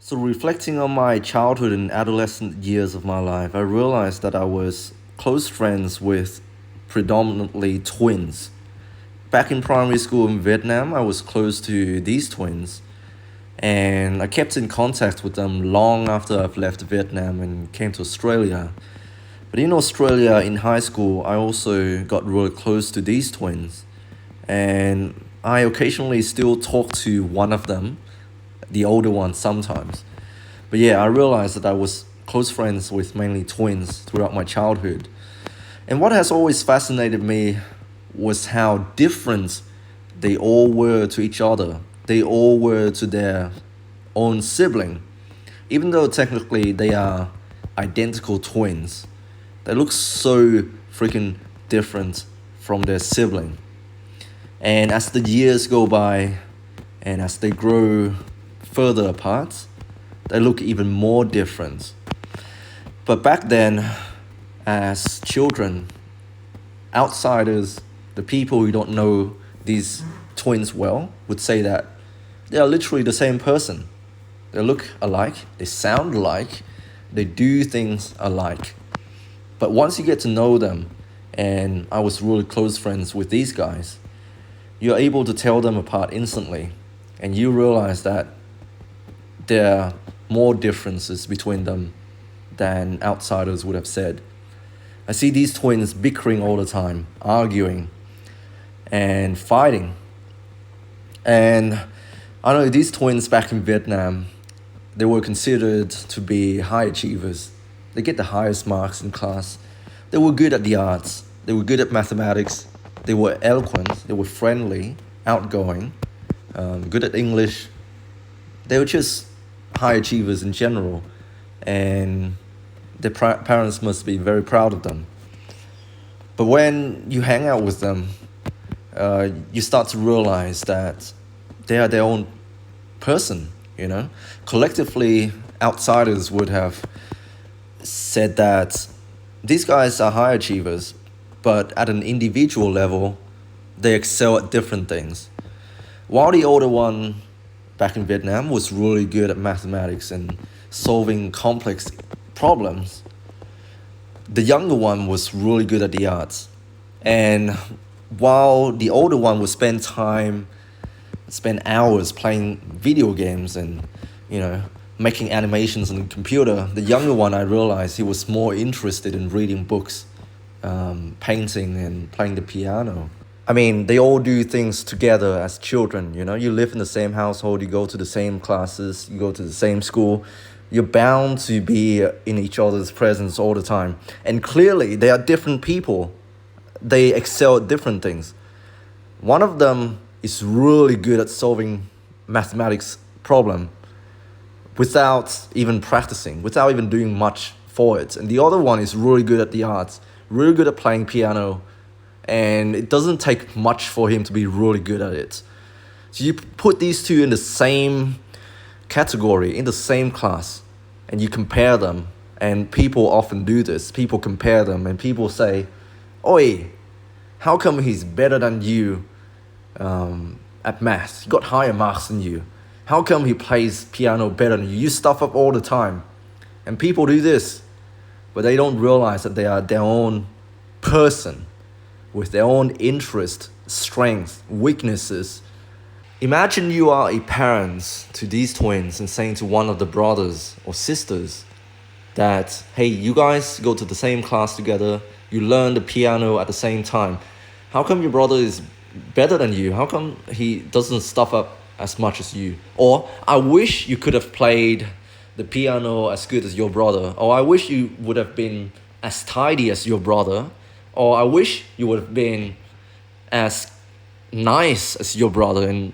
So, reflecting on my childhood and adolescent years of my life, I realized that I was close friends with predominantly twins. Back in primary school in Vietnam, I was close to these twins, and I kept in contact with them long after I've left Vietnam and came to Australia. But in Australia, in high school, I also got really close to these twins, and I occasionally still talk to one of them, the older one, sometimes. But yeah, I realized that I was close friends with mainly twins throughout my childhood. And what has always fascinated me was how different they all were to each other. They all were to their own sibling. Even though technically they are identical twins, they look so freaking different from their sibling. And as the years go by and as they grow further apart, they look even more different. But back then, as children, outsiders, the people who don't know these twins well, would say that they are literally the same person. They look alike, they sound alike, they do things alike. But once you get to know them, and I was really close friends with these guys, you're able to tell them apart instantly. And you realize that there are more differences between them than outsiders would have said. I see these twins bickering all the time, arguing and fighting. And I know these twins back in Vietnam, they were considered to be high achievers. They get the highest marks in class. They were good at the arts. They were good at mathematics. They were eloquent. They were friendly, outgoing, good at English. They were just high achievers in general. And their parents must be very proud of them. But when you hang out with them, you start to realize that they are their own person, you know? Collectively, outsiders would have said that these guys are high achievers, but at an individual level, they excel at different things. While the older one back in Vietnam was really good at mathematics and solving complex problems, the younger one was really good at the arts. And while the older one would spend hours playing video games and, making animations on the computer, the younger one, I realized he was more interested in reading books, painting and playing the piano. I mean, they all do things together as children, you live in the same household, you go to the same classes, you go to the same school. You're bound to be in each other's presence all the time. And clearly, they are different people. They excel at different things. One of them is really good at solving mathematics problem without even practicing, without even doing much for it. And the other one is really good at the arts, really good at playing piano, and it doesn't take much for him to be really good at it. So you put these two in the same category, in the same class, and you compare them, and people often do this. People compare them, and people say, "Oi, how come he's better than you at math? He got higher marks than you. How come he plays piano better than you? You stuff up all the time." And people do this, but they don't realize that they are their own person with their own interest, strengths, weaknesses. Imagine you are a parent to these twins and saying to one of the brothers or sisters that, hey, you guys go to the same class together, you learn the piano at the same time. How come your brother is better than you? How come he doesn't stuff up as much as you? Or, I wish you could have played the piano as good as your brother. Or, I wish you would have been as tidy as your brother. Or, I wish you would have been as nice as your brother and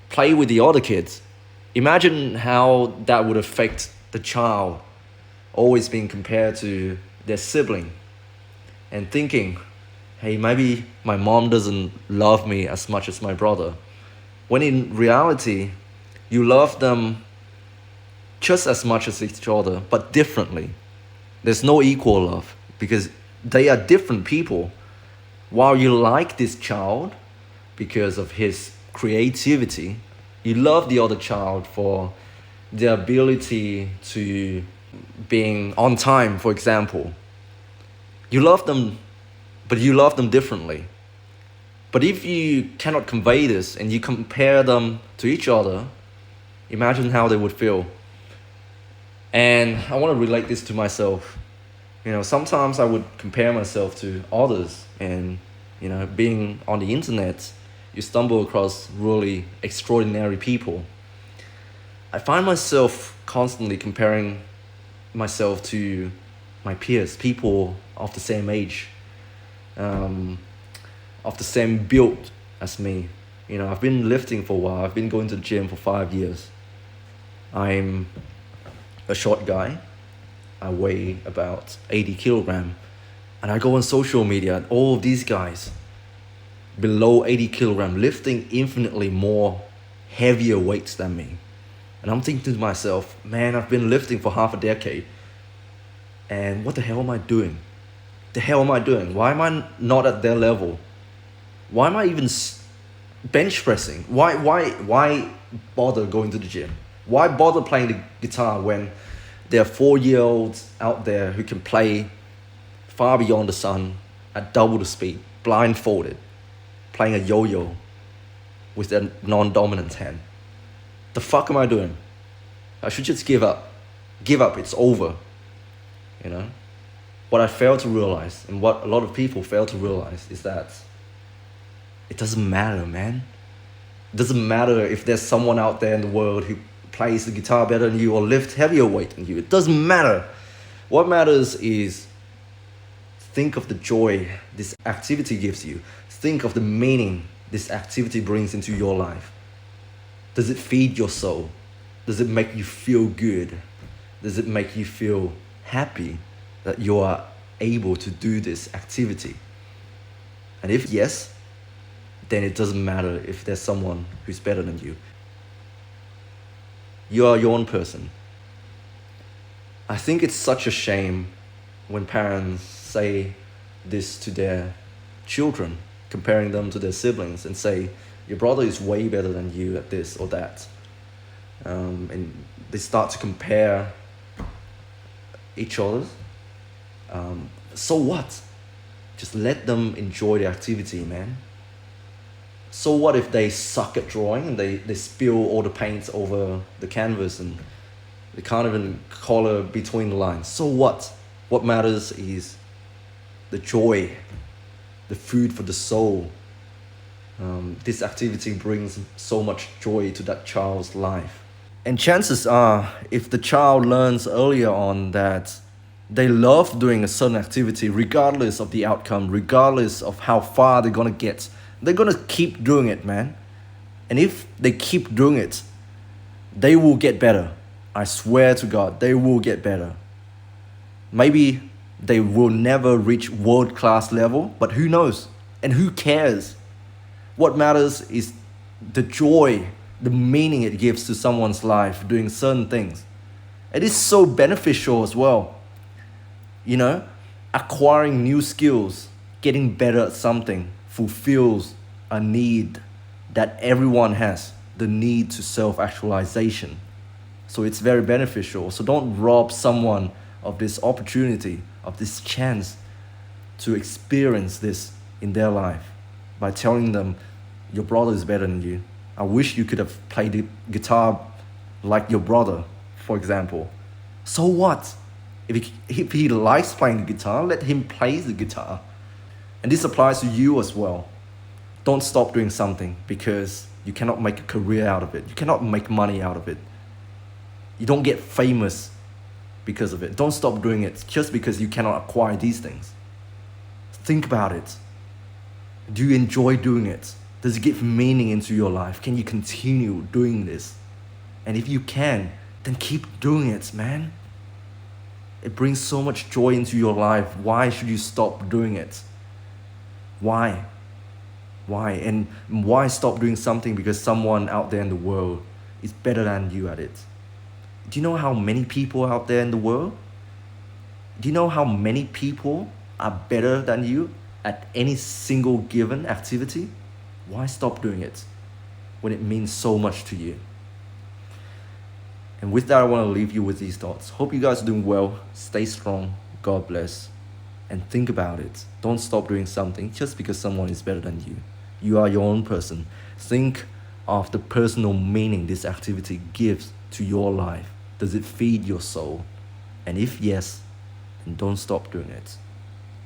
play with the other kids. Imagine how that would affect the child always being compared to their sibling and thinking, hey, maybe my mom doesn't love me as much as my brother. When in reality, you love them just as much as each other, but differently. There's no equal love because they are different people. While you like this child because of his creativity, you love the other child for their ability to being on time, for example. You love them, but you love them differently. But if you cannot convey this and you compare them to each other, imagine how they would feel. And I want to relate this to myself. Sometimes I would compare myself to others, and being on the internet, you stumble across really extraordinary people. I find myself constantly comparing myself to my peers, people of the same age, um, of the same build as me. I've been lifting for a while. I've been going to the gym for 5 years. I'm a short guy. I weigh about 80 kilogram. And I go on social media, and all of these guys below 80 kilogram lifting infinitely more heavier weights than me. And I'm thinking to myself, man, I've been lifting for half a decade. And what the hell am I doing? The hell am I doing? Why am I not at their level? Why am I even bench pressing? Why bother going to the gym? Why bother playing the guitar when there are 4-year-olds out there who can play far beyond the sun at double the speed, blindfolded, playing a yo-yo with their non-dominant hand? The fuck am I doing? I should just give up. Give up, it's over. What I fail to realize, and what a lot of people fail to realize, is that it doesn't matter, man. It doesn't matter if there's someone out there in the world who plays the guitar better than you or lifts heavier weight than you. It doesn't matter. What matters is think of the joy this activity gives you. Think of the meaning this activity brings into your life. Does it feed your soul? Does it make you feel good? Does it make you feel happy that you are able to do this activity? And if yes, then it doesn't matter if there's someone who's better than you. You are your own person. I think it's such a shame when parents say this to their children, comparing them to their siblings, and say, your brother is way better than you at this or that. And they start to compare each other. So what? Just let them enjoy the activity, man. So what if they suck at drawing and they spill all the paints over the canvas and they can't even color between the lines? So what? What matters is the joy, the food for the soul. This activity brings so much joy to that child's life. And chances are, if the child learns earlier on that they love doing a certain activity, regardless of the outcome, regardless of how far they're gonna get, they're gonna keep doing it, man. And if they keep doing it, they will get better. I swear to God, they will get better. Maybe they will never reach world-class level, but who knows? And who cares? What matters is the joy, the meaning it gives to someone's life doing certain things. It is so beneficial as well. Acquiring new skills, getting better at something fulfills a need that everyone has, the need to self-actualization. So it's very beneficial. So don't rob someone of this opportunity, of this chance to experience this in their life by telling them, your brother is better than you. I wish you could have played the guitar like your brother, for example. So what? If he likes playing the guitar, let him play the guitar. And this applies to you as well. Don't stop doing something because you cannot make a career out of it. You cannot make money out of it. You don't get famous because of it. Don't stop doing it just because you cannot acquire these things. Think about it. Do you enjoy doing it? Does it give meaning into your life? Can you continue doing this? And if you can, then keep doing it, man. It brings so much joy into your life. Why should you stop doing it? Why? And why stop doing something because someone out there in the world is better than you at it? Do you know how many people out there in the world? Do you know how many people are better than you at any single given activity? Why stop doing it when it means so much to you? And with that, I want to leave you with these thoughts. Hope you guys are doing well. Stay strong. God bless. And think about it. Don't stop doing something just because someone is better than you. You are your own person. Think of the personal meaning this activity gives to your life. Does it feed your soul? And if yes, then don't stop doing it.